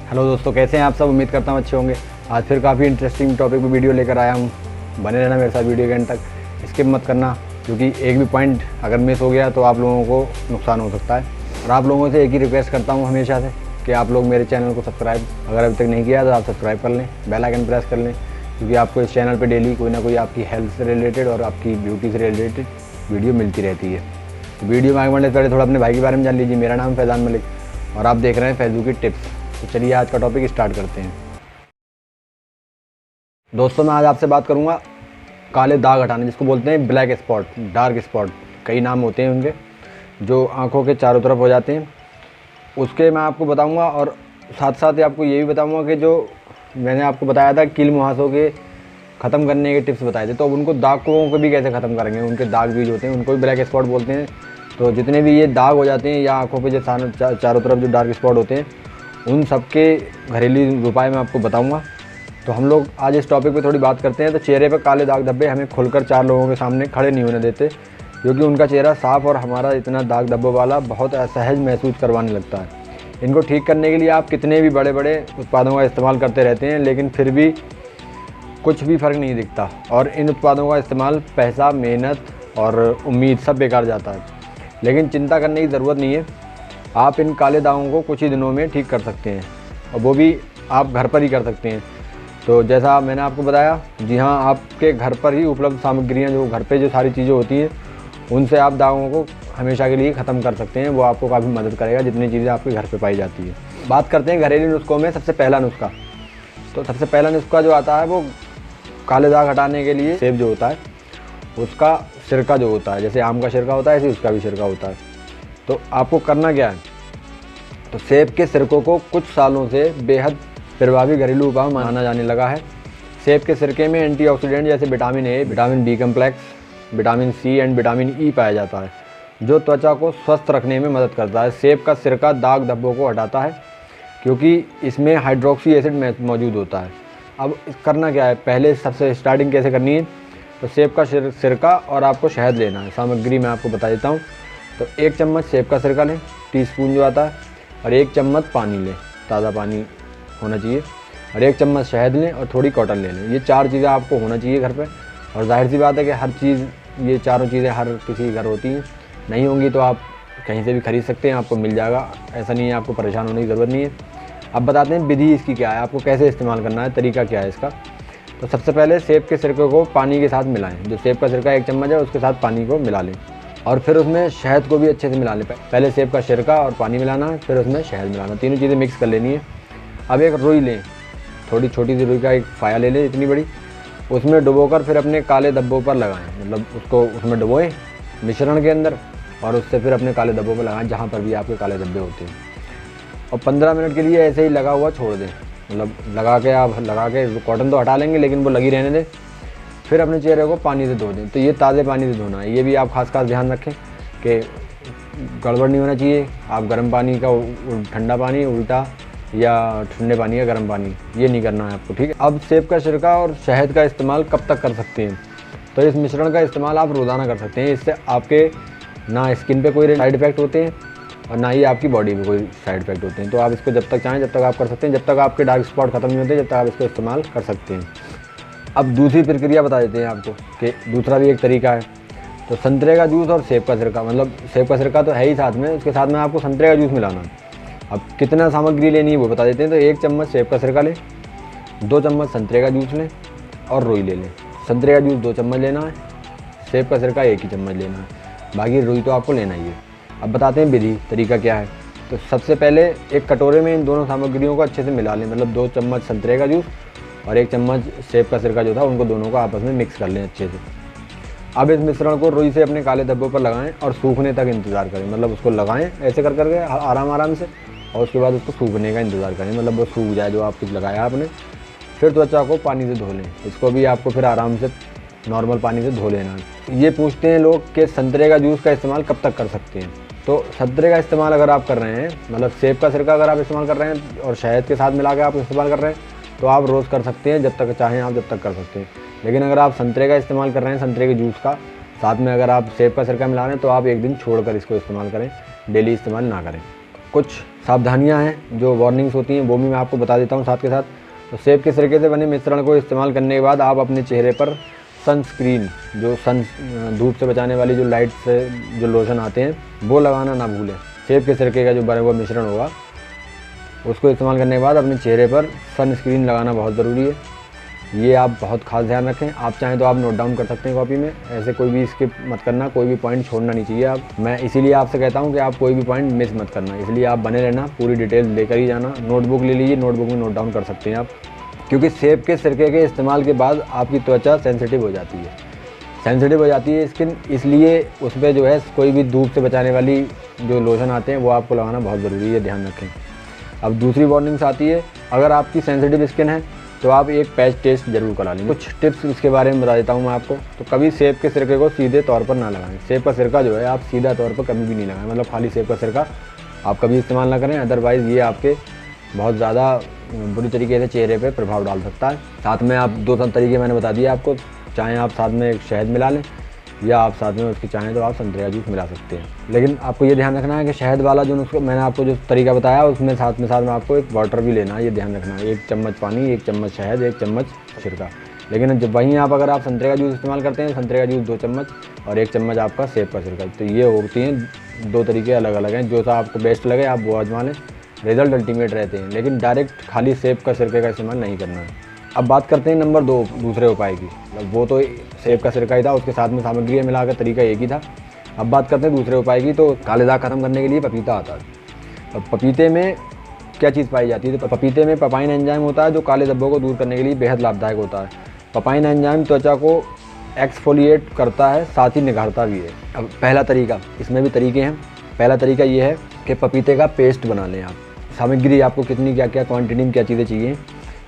Hello दोस्तों, कैसे हैं आप सब। उम्मीद करता हूँ अच्छे होंगे। आज फिर काफ़ी इंटरेस्टिंग टॉपिक पे वीडियो लेकर आया हूँ। बने रहना मेरे साथ वीडियो के एंड तक, स्किप मत करना, क्योंकि एक भी पॉइंट अगर मिस हो गया तो आप लोगों को नुकसान हो सकता है। और आप लोगों से एक ही रिक्वेस्ट करता हूँ हमेशा से कि आप लोग मेरे चैनल को सब्सक्राइब अगर अभी तक नहीं किया तो आप सब्सक्राइब कर लें, बेल आइकन प्रेस कर लें, क्योंकि आपको इस चैनल पर डेली कोई ना कोई आपकी हेल्थ से रिलेटेड और आपकी ब्यूटी से रिलेटेड वीडियो मिलती रहती है। तो वीडियो में आगे बढ़ने से पहले थोड़ा अपने भाई के बारे में जान लीजिए। मेरा नाम फैज़ान मलिक और आप देख रहे हैं फैज़ू की टिप्स। तो चलिए आज का टॉपिक स्टार्ट करते हैं। दोस्तों, मैं आज आपसे बात करूंगा काले दाग हटाने, जिसको बोलते हैं ब्लैक स्पॉट, डार्क स्पॉट, कई नाम होते हैं उनके, जो आंखों के चारों तरफ हो जाते हैं। उसके मैं आपको बताऊंगा और साथ साथ ही आपको ये भी बताऊंगा कि जो मैंने आपको बताया था कील मुहासों के ख़त्म करने के टिप्स बताए थे, तो अब उनको दागों को भी कैसे ख़त्म करेंगे। उनके दाग भी जो होते हैं उनको भी ब्लैक स्पॉट बोलते हैं। तो जितने भी ये दाग हो जाते हैं या आँखों पे जो चारों तरफ जो डार्क स्पॉट होते हैं, उन सब के घरेलू उपाय मैं आपको बताऊंगा। तो हम लोग आज इस टॉपिक पे थोड़ी बात करते हैं। तो चेहरे पर काले दाग धब्बे हमें खुलकर चार लोगों के सामने खड़े नहीं होने देते, क्योंकि उनका चेहरा साफ और हमारा इतना दाग धब्बों वाला बहुत असहज महसूस करवाने लगता है। इनको ठीक करने के लिए आप कितने भी बड़े बड़े उत्पादों का इस्तेमाल करते रहते हैं, लेकिन फिर भी कुछ भी फ़र्क नहीं दिखता और इन उत्पादों का इस्तेमाल पैसा, मेहनत और उम्मीद सब बेकार जाता है। लेकिन चिंता करने की ज़रूरत नहीं है, आप इन काले दागों को कुछ ही दिनों में ठीक कर सकते हैं, और वो भी आप घर पर ही कर सकते हैं। तो जैसा मैंने आपको बताया, जी हाँ, आपके घर पर ही उपलब्ध सामग्रियाँ, जो घर पे जो सारी चीज़ें होती हैं, उनसे आप दागों को हमेशा के लिए ख़त्म कर सकते हैं। वो आपको काफ़ी मदद करेगा, जितनी चीज़ें आपके घर पे पाई जाती है। बात करते हैं घरेलू नुस्खों में। सबसे पहला नुस्खा, तो सबसे पहला नुस्खा जो आता है वो काले दाग हटाने के लिए सेब जो होता है उसका सिरका जो होता है, जैसे आम का सिरका होता है ऐसे उसका भी सिरका होता है। तो आपको करना क्या है, तो सेब के सिरकों को कुछ सालों से बेहद प्रभावी घरेलू उपाय माना जाने लगा है। सेब के सिरके में एंटीऑक्सीडेंट जैसे vitamin A, vitamin B complex, vitamin C and vitamin E पाया जाता है, जो त्वचा को स्वस्थ रखने में मदद करता है। सेब का सिरका दाग धब्बों को हटाता है, क्योंकि इसमें हाइड्रोक्सी एसिड मौजूद होता है। अब करना क्या है, पहले सबसे स्टार्टिंग कैसे करनी है, तो सेब का सिरका और आपको शहद लेना है। सामग्री मैं आपको बता देता हूँ। तो 1 चम्मच सेब का सिरका लें, टीस्पून जो आता है, और 1 चम्मच पानी लें, ताज़ा पानी होना चाहिए, और 1 चम्मच शहद लें और थोड़ी कॉटन ले लें। ये 4 चीज़ें आपको होना चाहिए घर पे। और जाहिर सी बात है कि हर चीज़, ये चारों चीज़ें हर किसी घर होती हैं, नहीं होंगी तो आप कहीं से भी खरीद सकते हैं, आपको मिल जाएगा, ऐसा नहीं है, आपको परेशान होने की ज़रूरत नहीं है। अब बताते हैं विधि इसकी क्या है, आपको कैसे इस्तेमाल करना है, तरीका क्या है इसका। तो सबसे पहले सेब के सिरके को पानी के साथ मिलाएं। जो सेब का सिरका 1 चम्मच है उसके साथ पानी को मिला लें, और फिर उसमें शहद को भी अच्छे से मिला लें। पहले सेब का सिरका और पानी मिलाना है, फिर उसमें शहद मिलाना, तीनों चीज़ें मिक्स कर लेनी है। अब एक रुई लें, थोड़ी छोटी सी रुई का एक फाया ले लें, इतनी बड़ी, उसमें डुबोकर फिर अपने काले धब्बों पर लगाएं। मतलब उसको उसमें डुबोएं मिश्रण के अंदर, और उससे फिर अपने काले धब्बों पर लगाएं, जहाँ पर भी आपके काले धब्बे होते हैं। और 15 मिनट के लिए ऐसे ही लगा हुआ छोड़ दें। मतलब लगा के कॉटन तो हटा लेंगे, लेकिन वो लगी रहने दें। फिर अपने चेहरे को पानी से धो दें। तो ये ताज़े पानी से धोना है, ये भी आप खास ध्यान रखें कि गड़बड़ नहीं होना चाहिए। आप गर्म पानी का ठंडा पानी उल्टा, या ठंडे पानी का गर्म पानी, ये नहीं करना है आपको, ठीक है। अब सेब का सिरका और शहद का इस्तेमाल कब तक कर सकते हैं, तो इस मिश्रण का इस्तेमाल आप रोज़ाना कर सकते हैं। इससे आपके ना स्किन पे कोई साइड इफ़ेक्ट होते हैं और ना ही आपकी बॉडी में कोई साइड इफेक्ट होते हैं। तो आप इसको जब तक चाहें जब तक आप कर सकते हैं, जब तक आपके डार्क स्पॉट खत्म नहीं होते, जब तक आप इसको इस्तेमाल कर सकते हैं। अब दूसरी प्रक्रिया बता देते हैं आपको कि दूसरा भी एक तरीका है। तो संतरे का जूस और सेब का सिरका, मतलब सेब का सिरका तो है ही साथ में, उसके साथ में आपको संतरे का जूस मिलाना है। अब कितना सामग्री लेनी है वो बता देते हैं। तो 1 चम्मच सेब का सिरका लें, 2 चम्मच संतरे का जूस लें और रुई ले लें। संतरे का जूस 2 चम्मच लेना है, सेब का सिरका 1 ही चम्मच लेना है, बाकी रुई तो आपको लेना ही है। अब बताते हैं विधि, तरीका क्या है। तो सबसे पहले एक कटोरे में इन दोनों सामग्रियों को अच्छे से मिला लें। मतलब 2 चम्मच संतरे का जूस और 1 चम्मच सेब का सिरका जो था, उनको दोनों को आपस में मिक्स कर लें अच्छे से। अब इस मिश्रण को रुई से अपने काले धब्बों पर लगाएं और सूखने तक इंतज़ार करें। मतलब उसको लगाएं ऐसे कर करके आराम से, और उसके बाद उसको सूखने का इंतज़ार करें। मतलब वो सूख जाए जो आप कुछ लगाया आपने। फिर त्वचा को पानी से धो लें। इसको भी आपको फिर आराम से नॉर्मल पानी से धो लेना है। ये पूछते हैं लोग कि संतरे का जूस का इस्तेमाल कब तक कर सकते हैं। तो संतरे का इस्तेमाल अगर आप कर रहे हैं, मतलब सेब का सिरका अगर आप इस्तेमाल कर रहे हैं और शहद के साथ मिला के आप इस्तेमाल कर रहे हैं, तो आप रोज़ कर सकते हैं, जब तक चाहें आप जब तक कर सकते हैं। लेकिन अगर आप संतरे का इस्तेमाल कर रहे हैं, संतरे के जूस का, साथ में अगर आप सेब का सिरका मिला रहे हैं, तो आप एक दिन छोड़कर इसको इस्तेमाल करें, डेली इस्तेमाल ना करें। कुछ सावधानियां हैं, जो वार्निंग्स होती हैं, वो भी मैं आपको बता देता हूं साथ के साथ। तो सेब के सिरके से बने मिश्रण को इस्तेमाल करने के बाद आप अपने चेहरे पर सनस्क्रीन, जो धूप से बचाने वाली जो लाइट से जो लोशन आते हैं, वो लगाना ना भूलें। सेब के सिरके का जो बना हुआ मिश्रण होगा उसको इस्तेमाल करने के बाद अपने चेहरे पर सनस्क्रीन लगाना बहुत ज़रूरी है। ये आप बहुत खास ध्यान रखें। आप चाहें तो आप नोट डाउन कर सकते हैं कॉपी में, ऐसे कोई भी स्किप मत करना, कोई भी पॉइंट छोड़ना नहीं चाहिए आप। मैं इसीलिए आपसे कहता हूं कि आप कोई भी पॉइंट मिस मत करना, इसलिए आप बने रहना, पूरी डिटेल लेकर ही जाना। नोटबुक ले लीजिए, नोटबुक में नोट डाउन कर सकते हैं आप, क्योंकि सेब के सिरके के इस्तेमाल के बाद आपकी त्वचा सेंसिटिव हो जाती है स्किन, इसलिए उस पर जो है कोई भी धूप से बचाने वाली जो लोशन आते हैं वो आपको लगाना बहुत ज़रूरी है, ध्यान रखें। अब दूसरी वार्निंग्स आती है, अगर आपकी सेंसिटिव स्किन है तो आप एक पैच टेस्ट जरूर करा लें। कुछ टिप्स इसके बारे में बता देता हूँ मैं आपको। तो कभी सेब के सिरके को सीधे तौर पर ना लगाएं। सेब का सिरका जो है आप सीधा तौर पर कभी भी नहीं लगाएं, मतलब खाली सेब का सिरका आप कभी इस्तेमाल ना करें, अदरवाइज़ ये आपके बहुत ज़्यादा बुरी तरीके से चेहरे पे प्रभाव डाल सकता है। साथ में आप 2 तरीके मैंने बता दिए आपको, चाहे आप साथ में शहद मिला लें या आप साथ में उसकी चाहें तो आप संतरे का जूस मिला सकते हैं। लेकिन आपको ये ध्यान रखना है कि शहद वाला जो नुस्खा मैंने आपको जो तरीका बताया उसमें साथ में आपको एक वाटर भी लेना है, ये ध्यान रखना है। 1 चम्मच पानी, 1 चम्मच शहद, 1 चम्मच सिरका। लेकिन जब वहीं अगर आप संतरे का जूस इस्तेमाल करते हैं, संतरे का जूस 2 चम्मच और 1 चम्मच आपका सेब का सिरका, तो ये होती हैं 2 तरीके अलग अलग हैं। जो सा आपको बेस्ट लगे आप वो आजमा लें, रिजल्ट अल्टीमेट रहते हैं। लेकिन डायरेक्ट खाली सेब का सिरके का इस्तेमाल नहीं करना है। अब बात करते हैं नंबर 2 दूसरे उपाय की। वो तो सेब का सिरका ही था, उसके साथ में सामग्री मिलाकर तरीका एक ही था। अब बात करते हैं दूसरे उपाय की। तो काले दाग खत्म करने के लिए पपीता आता है। अब पपीते में क्या चीज़ पाई जाती है? तो पपीते में पपाइन एंजाइम होता है, जो काले धब्बों को दूर करने के लिए बेहद लाभदायक होता है। पपाइन एंजाइम त्वचा को एक्सफोलिएट करता है, साथ ही निखारता भी है। अब पहला तरीका, इसमें भी तरीके हैं। पहला तरीका ये है कि पपीते का पेस्ट बना लें आप। सामग्री आपको कितनी क्या क्या क्वान्टिटी में क्या चीज़ें चाहिए,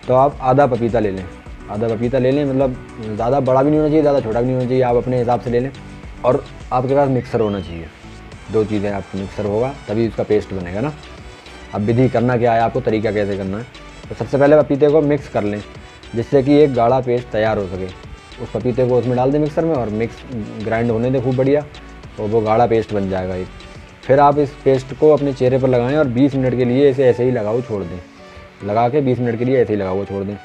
तो आप आधा पपीता ले लें। आधा पपीता ले लें, मतलब ज़्यादा बड़ा भी नहीं होना चाहिए, ज़्यादा छोटा भी नहीं होना चाहिए, आप अपने हिसाब से ले लें। और आपके पास मिक्सर होना चाहिए। 2 चीज़ें, आपको मिक्सर होगा तभी उसका पेस्ट बनेगा ना। अब विधि करना क्या है, आपको तरीका कैसे करना है। तो सबसे पहले पपीते को मिक्स कर लें, जिससे कि एक गाढ़ा पेस्ट तैयार हो सके। उस पपीते को उसमें डाल दें मिक्सर में और मिक्स ग्राइंड होने दें खूब बढ़िया, और वो गाढ़ा पेस्ट बन जाएगा एक। फिर आप इस पेस्ट को अपने चेहरे पर लगाएं और 20 मिनट के लिए इसे ऐसे ही लगाओ छोड़ दें। लगा के 20 मिनट के लिए ऐसे ही लगाओ छोड़ दें।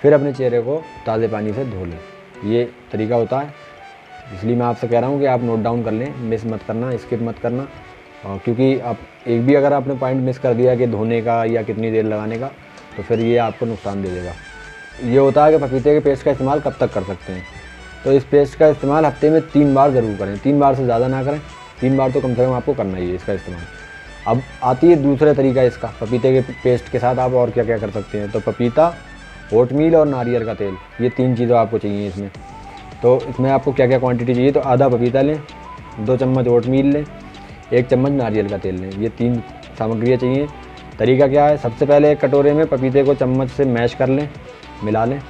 फिर अपने चेहरे को ताज़े पानी से धो लें। ये तरीका होता है, इसलिए मैं आपसे कह रहा हूँ कि आप नोट डाउन कर लें, मिस मत करना, स्किप मत करना। क्योंकि आप एक भी अगर आपने पॉइंट मिस कर दिया कि धोने का या कितनी देर लगाने का, तो फिर ये आपको नुकसान दे देगा। ये होता है कि पपीते के पेस्ट का इस्तेमाल कब तक कर सकते हैं। तो इस पेस्ट का इस्तेमाल हफ्ते में 3 बार ज़रूर करें, 3 बार से ज़्यादा ना करें, 3 बार तो कम से कम आपको करना ही है इसका इस्तेमाल। अब आती है दूसरा तरीका इसका, पपीते के पेस्ट के साथ आप और क्या क्या कर सकते हैं। तो पपीता, ओटमील और नारियल का तेल, ये 3 चीज़ें आपको चाहिए इसमें। तो इसमें आपको क्या क्या क्वांटिटी चाहिए, तो आधा पपीता लें, 2 चम्मच ओटमील लें, 1 चम्मच नारियल का तेल लें। ये 3 सामग्रियाँ चाहिए। तरीका क्या है, सबसे पहले एक कटोरे में पपीते को चम्मच से मैश कर लें, मिला लें,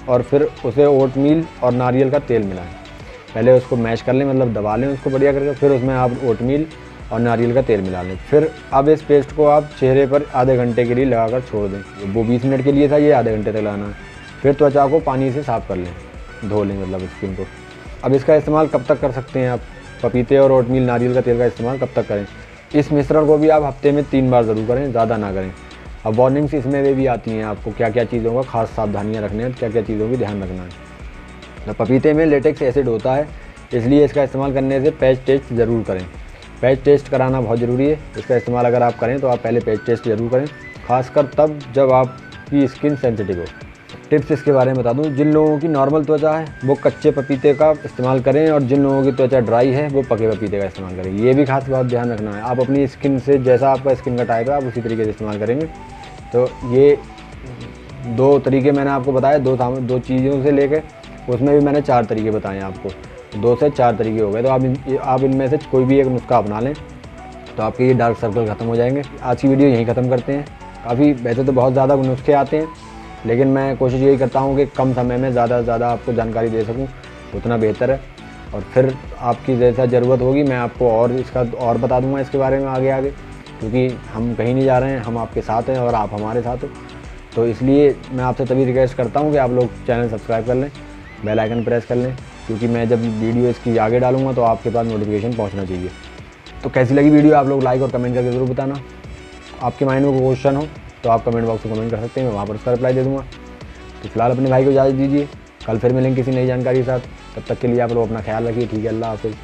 और फिर उसे ओटमील और नारियल का तेल मिलाएं। पहले उसको मैश कर लें, मतलब दबा लें उसको बढ़िया करके, फिर उसमें आप ओटमील और नारियल का तेल मिला लें। फिर अब इस पेस्ट को आप चेहरे पर आधे घंटे के लिए लगाकर छोड़ दें। वो 20 मिनट के लिए था, ये आधे घंटे तक लगाना है। फिर त्वचा को पानी से साफ़ कर लें, धो लें मतलब स्किन को। अब इसका इस्तेमाल कब तक कर सकते हैं आप, पपीते और ओटमील नारियल का तेल का इस्तेमाल कब तक करें। इस मिश्रण को भी आप हफ्ते में 3 बार ज़रूर करें, ज़्यादा ना करें। अब वार्निंग्स इसमें वे भी आती हैं, आपको क्या क्या चीज़ों का खास सावधानियाँ रखनी है, क्या क्या चीज़ों की ध्यान रखना है। तो पपीते में लेटेक्स एसिड होता है, इसलिए इसका इस्तेमाल करने से पैच टेस्ट ज़रूर करें। पैच टेस्ट कराना बहुत ज़रूरी है। इसका इस्तेमाल अगर आप करें तो आप पहले पैच टेस्ट ज़रूर करें, खासकर तब जब आपकी स्किन सेंसिटिव हो। टिप्स इसके बारे में बता दूं, जिन लोगों की नॉर्मल त्वचा है वो कच्चे पपीते का इस्तेमाल करें, और जिन लोगों की त्वचा ड्राई है वो पके पपीते का इस्तेमाल करें। ये भी खास बात ध्यान रखना है, आप अपनी स्किन से जैसा आपका स्किन का टाइप है आप उसी तरीके से इस्तेमाल करेंगे। तो ये 2 तरीके मैंने आपको बताए, 2 चीज़ों से लेकर उसमें भी मैंने 4 तरीके बताए हैं आपको, 2 से 4 तरीके हो गए। तो आप इनमें से कोई भी एक नुस्खा अपना लें तो आपके ये डार्क सर्कल ख़त्म हो जाएंगे। आज की वीडियो यहीं ख़त्म करते हैं। काफ़ी वैसे तो बहुत ज़्यादा नुस्खे आते हैं, लेकिन मैं कोशिश यही करता हूँ कि कम समय में ज़्यादा से ज़्यादा आपको जानकारी दे सकूँ, उतना बेहतर है। और फिर आपकी जैसा ज़रूरत होगी मैं आपको और बता दूँगा इसके बारे में आगे, क्योंकि हम कहीं नहीं जा रहे हैं, हम आपके साथ हैं और आप हमारे साथ हो। तो इसलिए मैं आपसे तभी रिक्वेस्ट करता हूँ कि आप लोग चैनल सब्सक्राइब कर लें, बेल आइकन प्रेस कर लें, क्योंकि मैं जब वीडियो इसकी आगे डालूंगा तो आपके पास नोटिफिकेशन पहुंचना चाहिए। तो कैसी लगी वीडियो आप लोग लाइक और कमेंट करके ज़रूर बताना। आपके माइंड में कोई क्वेश्चन हो तो आप कमेंट बॉक्स में कमेंट कर सकते हैं, मैं वहाँ पर उसका रिप्लाई दे दूँगा। तो फिलहाल अपने भाई को इजाज़त दीजिए, कल फिर मिलेंगे किसी नई जानकारी के साथ। तब तक के लिए आप लोग अपना ख्याल रखिए। ठीक है, अल्लाह हाफ़िज़।